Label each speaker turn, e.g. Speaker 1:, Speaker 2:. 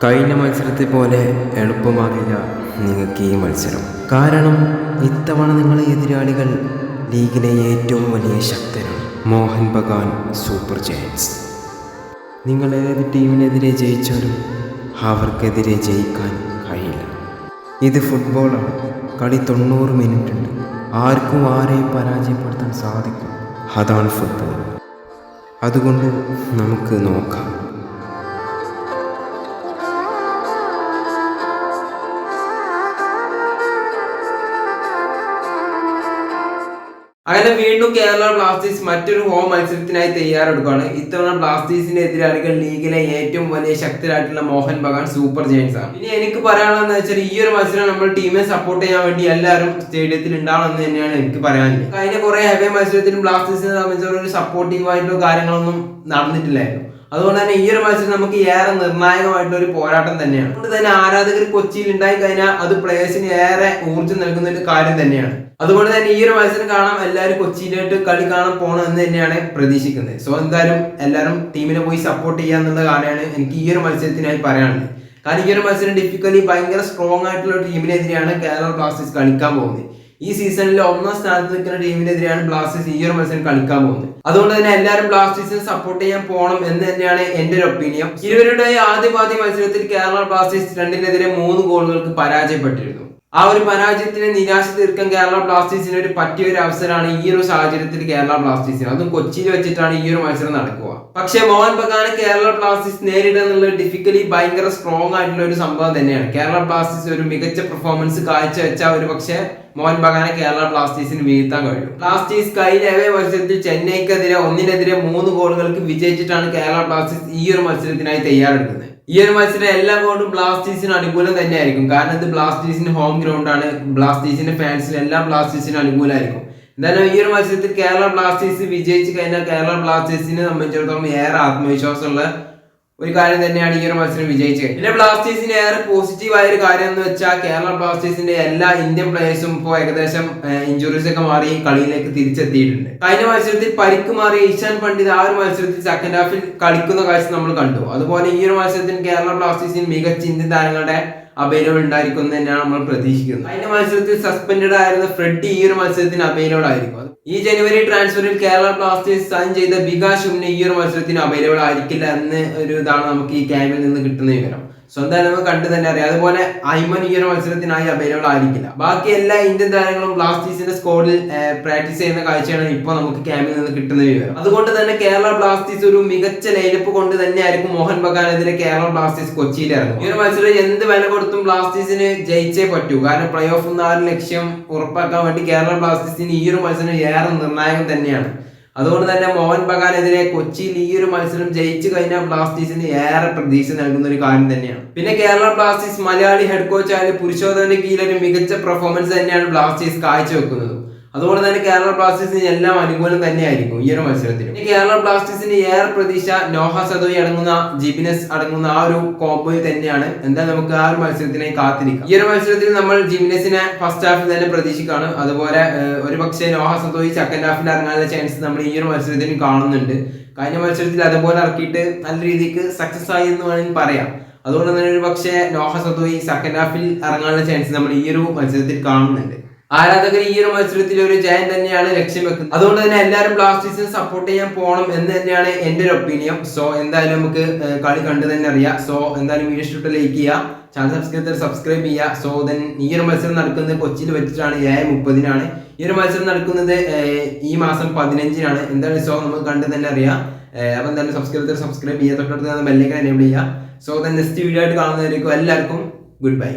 Speaker 1: കഴിഞ്ഞ മത്സരത്തെ പോലെ എളുപ്പമാകില്ല നിങ്ങൾക്ക് ഈ മത്സരം. കാരണം ഇത്തവണ നിങ്ങളെ എതിരാളികൾ ലീഗിലെ ഏറ്റവും വലിയ ശക്തരാണ്, മോഹൻ ബഗാൻ സൂപ്പർ ജയൻസ്. നിങ്ങൾ ഏത് ടീമിനെതിരെ ജയിച്ചാലും അവർക്കെതിരെ ജയിക്കാൻ കഴിയില്ല. ഇത് ഫുട്ബോളാണ്. കളി 90 മിനിറ്റ് ഉണ്ട്. ആർക്കും ആരെയും പരാജയപ്പെടുത്താൻ സാധിക്കും. അതാണ് ഫുട്ബോൾ. അതുകൊണ്ട് നമുക്ക് നോക്കാം.
Speaker 2: അങ്ങനെ വീണ്ടും കേരള ബ്ലാസ്റ്റേഴ്സ് മറ്റൊരു ഹോം മത്സരത്തിനായി തയ്യാറെടുക്കുകയാണ്. ഇത്തവണ ബ്ലാസ്റ്റേഴ്സിന്റെ എതിരാളികൾ ലീഗിലെ ഏറ്റവും വലിയ ശക്തരായിട്ടുള്ള മോഹൻ ബഗാൻ സൂപ്പർ ജയൻസ് ആണ്. ഇനി എനിക്ക് പറയാനുള്ളതെന്ന് വെച്ചാൽ ഈ ഒരു മത്സരം നമ്മൾ ടീമിനെ സപ്പോർട്ട് ചെയ്യാൻ വേണ്ടി എല്ലാവരും സ്റ്റേഡിയത്തിൽ ഉണ്ടാവണമെന്ന് തന്നെയാണ് എനിക്ക് പറയാനുള്ളത്. കഴിഞ്ഞ കുറെ ഹെവി മത്സരത്തിലും ബ്ലാസ്റ്റേഴ്സിനെ സംബന്ധിച്ചുള്ള ഒരു സപ്പോർട്ടീവ് ആയിട്ടുള്ള കാര്യങ്ങളൊന്നും നടന്നിട്ടില്ലായിരുന്നു. അതുകൊണ്ട് തന്നെ ഈ ഒരു മത്സരം നമുക്ക് ഏറെ നിർണായകമായിട്ടുള്ള ഒരു പോരാട്ടം തന്നെയാണ്. അതുകൊണ്ട് തന്നെ ആരാധകർ കൊച്ചിയിൽ ഉണ്ടായി കഴിഞ്ഞാൽ അത് പ്ലേയേഴ്സിന് ഏറെ ഊർജ്ജം നൽകുന്ന ഒരു കാര്യം തന്നെയാണ്. അതുകൊണ്ട് തന്നെ ഈ ഒരു മത്സരം കാണാൻ എല്ലാവരും കൊച്ചിയിലായിട്ട് കളി കാണാൻ പോകണം എന്ന് തന്നെയാണ് പ്രതീക്ഷിക്കുന്നത്. സോ എന്തായാലും എല്ലാവരും ടീമിനെ പോയി സപ്പോർട്ട് ചെയ്യുക എന്നുള്ള കാര്യമാണ് എനിക്ക് ഈ ഒരു മത്സരത്തിനായി പറയാനുള്ളത്. കാരണം ഈ ഒരു മത്സരം ഡിഫിക്കലി ഭയങ്കര സ്ട്രോങ് ആയിട്ടുള്ള ഒരു ടീമിനെതിരെയാണ് കേരള ബ്ലാസ്റ്റേഴ്സ് കളിക്കാൻ പോകുന്നത്. ഈ സീസണിലെ 1ാം സ്ഥാനത്ത് നിൽക്കുന്ന ടീമിനെതിരെയാണ് ബ്ലാസ്റ്റേഴ്സ് ഈ ഒരു മത്സരം കളിക്കാൻ പോകുന്നത്. അതുകൊണ്ട് തന്നെ എല്ലാവരും ബ്ലാസ്റ്റേഴ്സിനെ സപ്പോർട്ട് ചെയ്യാൻ പോകണം എന്ന് തന്നെയാണ് എന്റെ ഒരു ഒപ്പീനിയൻ. ഇരുവരുടെ ആദ്യ മത്സരത്തിൽ കേരള ബ്ലാസ്റ്റേഴ്സ് 2-നെതിരെ 3 ഗോളുകൾക്ക് പരാജയപ്പെട്ടിരുന്നു. ആ ഒരു പരാജയത്തിന് നിരാശ തീർക്കാൻ കേരള ബ്ലാസ്റ്റേഴ്സിന് ഒരു പറ്റിയ ഒരു അവസരമാണ് ഈ ഒരു സാഹചര്യത്തിൽ കേരള ബ്ലാസ്റ്റേഴ്സിന്. അതും കൊച്ചിയിൽ വെച്ചിട്ടാണ് ഈ ഒരു മത്സരം നടക്കുക. പക്ഷേ മോഹൻ ബഗാനെ കേരള ബ്ലാസ്റ്റേഴ്സ് നേരിടുക എന്നുള്ള ഡിഫിക്കലി ഭയങ്കര സ്ട്രോങ് ആയിട്ടുള്ള ഒരു സംഭവം തന്നെയാണ്. കേരള ബ്ലാസ്റ്റേഴ്സ് ഒരു മികച്ച പെർഫോമൻസ് കാഴ്ചവെച്ച ഒരു പക്ഷേ മോഹൻ ബഗാനെ കേരള ബ്ലാസ്റ്റേഴ്സിന് വീഴ്ത്താൻ കഴിയും. ബ്ലാസ്റ്റേഴ്സ് കഴിഞ്ഞ മത്സരത്തിൽ ചെന്നൈക്കെതിരെ 1-നെതിരെ 3 ഗോളുകൾക്ക് വിജയിച്ചിട്ടാണ് കേരള ബ്ലാസ്റ്റേഴ്സ് ഈ ഒരു മത്സരത്തിനായി തയ്യാറെടുക്കുന്നത്. ഈ ഒരു മത്സരം എല്ലാ കൊണ്ടും ബ്ലാസ്റ്റേഴ്സിന് അനുകൂലം തന്നെയായിരിക്കും. കാരണം ഇത് ബ്ലാസ്റ്റേഴ്സിന്റെ ഹോം ഗ്രൗണ്ട് ആണ്. ബ്ലാസ്റ്റേഴ്സിന്റെ ഫാൻസിന് എല്ലാം ബ്ലാസ്റ്റേഴ്സിന് അനുകൂലമായിരിക്കും. എന്തായാലും ഈ ഒരു മത്സരത്തിൽ കേരള ബ്ലാസ്റ്റേഴ്സ് വിജയിച്ചു കഴിഞ്ഞാൽ കേരള ബ്ലാസ്റ്റേഴ്സിനെ സംബന്ധിച്ചിടത്തോളം ഏറെ ആത്മവിശ്വാസമുള്ള ഒരു കാര്യം തന്നെയാണ് ഈ ഒരു മത്സരം വിജയിച്ചത്. പിന്നെ ബ്ലാസ്റ്റേഴ്സിന് ഏറെ പോസിറ്റീവ് ആയ ഒരു കാര്യം എന്ന് വെച്ചാൽ കേരള ബ്ലാസ്റ്റേഴ്സിന്റെ എല്ലാ ഇന്ത്യൻ പ്ലേയേഴ്സും ഇപ്പോൾ ഏകദേശം ഇഞ്ചുറീസ് ഒക്കെ മാറി കളിയിലേക്ക് തിരിച്ചെത്തിയിട്ടുണ്ട്. കഴിഞ്ഞ മത്സരത്തിൽ പരിക്ക് മാറിയ ഇഷാൻ പണ്ഡിറ്റ് ആ ഒരു മത്സരത്തിൽ സെക്കൻഡ് ഹാഫിൽ കളിക്കുന്ന കാഴ്ച നമ്മൾ കണ്ടു. അതുപോലെ ഈ ഒരു മത്സരത്തിൽ കേരള ബ്ലാസ്റ്റേഴ്സിന് മികച്ച ഇന്ത്യൻ താരങ്ങളുടെ അവൈലബിൾ ഉണ്ടായിരിക്കും എന്ന് തന്നെയാണ് നമ്മൾ പ്രതീക്ഷിക്കുന്നത്. കഴിഞ്ഞ മത്സരത്തിൽ സസ്പെൻഡഡ് ആയിരുന്ന ഫ്രെഡി ഈ ഒരു മത്സരത്തിന് അവൈലബിൾ ആയിരിക്കും. ഈ ജനുവരി ട്രാൻസ്ഫറിൽ കേരള ബ്ലാസ്റ്റേഴ്സ് സൈൻ ചെയ്ത വികാസ് ശുംനെ ഈ ഒരു മത്സരത്തിന് അവൈലബിൾ ആയിരിക്കില്ല എന്ന് ഒരു ഇതാണ് നമുക്ക് ഈ ക്യാമ്പിൽ നിന്ന് കിട്ടുന്ന വിവരം. സ്വന്തം നമുക്ക് കണ്ടു തന്നെ അറിയാം. അതുപോലെ ഐമൻ ഈ ഒരു മത്സരത്തിനായി അവൈലബിൾ ആയിരിക്കില്ല. ബാക്കി എല്ലാ ഇന്ത്യൻ താരങ്ങളും ബ്ലാസ്റ്റേഴ്സിന്റെ സ്ക്വാഡിൽ പ്രാക്ടീസ് ചെയ്യുന്ന കാഴ്ചയാണ് ഇപ്പോൾ നമുക്ക് ക്യാമ്പിൽ നിന്ന് കിട്ടുന്ന വിവരം. അതുകൊണ്ട് തന്നെ കേരള ബ്ലാസ്റ്റേഴ്സ് ഒരു മികച്ച ലൈനപ്പ് കൊണ്ട് തന്നെയായിരിക്കും മോഹൻ ബഗാനെതിരെ കേരള ബ്ലാസ്റ്റേഴ്സ് കൊച്ചിയിൽ ഇറങ്ങും. ഈ ഒരു മത്സരം എന്ത് വില കൊടുത്തും ബ്ലാസ്റ്റേഴ്സിന് ജയിച്ചേ പറ്റൂ. കാരണം പ്ലേ ഓഫ് എന്ന ലക്ഷ്യം ഉറപ്പാക്കാൻ വേണ്ടി കേരള ബ്ലാസ്റ്റേഴ്സിന് ഈ ഒരു മത്സരം ഏറെ നിർണായകം തന്നെയാണ്. അതുകൊണ്ട് തന്നെ മോഹൻ ബഗാനെതിരെ കൊച്ചിയിൽ ഈ ഒരു മത്സരം ജയിച്ചു കഴിഞ്ഞാൽ ബ്ലാസ്റ്റേഴ്സിന് ഏറെ പ്രതീക്ഷ നൽകുന്ന ഒരു കാര്യം തന്നെയാണ്. പിന്നെ Kerala Blasters Malayali head coach ആയ പുരുഷോത്തമന്റെ കീഴിൽ ഒരു മികച്ച പെർഫോമൻസ് തന്നെയാണ് ബ്ലാസ്റ്റേഴ്സ് കാഴ്ചവെക്കുന്നത്. അതുകൊണ്ട് തന്നെ കേരള ബ്ലാസ്റ്റേഴ്സിന് എല്ലാം അനുകൂലം തന്നെയായിരിക്കും ഈ ഒരു മത്സരത്തിൽ. കേരള ബ്ലാസ്റ്റേഴ്സിന് ഏറെ പ്രതീക്ഷ നോഹ സദോയി അടങ്ങുന്ന ജിബിനസ് അടങ്ങുന്ന ആ ഒരു കോംബോയിൽ തന്നെയാണ്. എന്തായാലും നമുക്ക് ആ ഒരു മത്സരത്തിനായി കാത്തിരിക്കാം. ഈ ഒരു മത്സരത്തിൽ നമ്മൾ ജിബിനസിനെ ഫസ്റ്റ് ഹാഫിൽ തന്നെ പ്രതീക്ഷിക്കാണ്. അതുപോലെ ഒരു പക്ഷേ നോഹ സദോയി സെക്കൻഡ് ഹാഫിൽ ഇറങ്ങാനുള്ള ചാൻസ് നമ്മൾ ഈ ഒരു മത്സരത്തിന് കാണുന്നുണ്ട്. കഴിഞ്ഞ മത്സരത്തിൽ അതുപോലെ ഇറക്കിയിട്ട് നല്ല രീതിക്ക് സക്സസ് ആയി എന്ന് വേണമെങ്കിൽ പറയാം. അതുകൊണ്ട് തന്നെ ഒരു പക്ഷേ നോഹ സദോയി സെക്കൻഡ് ഹാഫിൽ ഇറങ്ങാനുള്ള ചാൻസ് നമ്മൾ ഈ ഒരു മത്സരത്തിൽ കാണുന്നുണ്ട്. ആരാധകർ ഈ ഒരു മത്സരത്തിൽ ഒരു ജയം തന്നെയാണ് ലക്ഷ്യം വെക്കുന്നത്. അതുകൊണ്ട് തന്നെ എല്ലാവരും ബ്ലാസ്റ്റേഴ്സിനെ സപ്പോർട്ട് ചെയ്യാൻ പോകണം എന്ന് തന്നെയാണ് എന്റെ ഒരു ഒപ്പീനിയൻ. സോ എന്തായാലും നമുക്ക് കളി കണ്ടു തന്നെ അറിയാം. സോ എന്തായാലും വീഡിയോ ഇഷ്ടപ്പെട്ട് ലൈക്ക് ചെയ്യുക, ചാനൽ സബ്സ്ക്രൈബ് ചെയ്യുക. സോ ദെൻ ഈ ഒരു മത്സരം നടക്കുന്നത് കൊച്ചിയിൽ വെച്ചിട്ടാണ് 7:30-നാണ്. ഈ ഒരു മത്സരം നടക്കുന്നത് ഈ മാസം 15-നാണ്. എന്തായാലും സോ നമുക്ക് കണ്ടു തന്നെ അറിയാം. അപ്പൊ എന്തായാലും സബ്സ്ക്രൈബ് ചെയ്യുക, തൊട്ടടുത്ത് ബെല്ലൈക്കൺ എനേബിൾ ചെയ്യുക. സോ ദെൻ നെക്സ്റ്റ് വീഡിയോ ആയിട്ട് കാണുന്നതായിരിക്കും. എല്ലാവർക്കും ഗുഡ് ബൈ.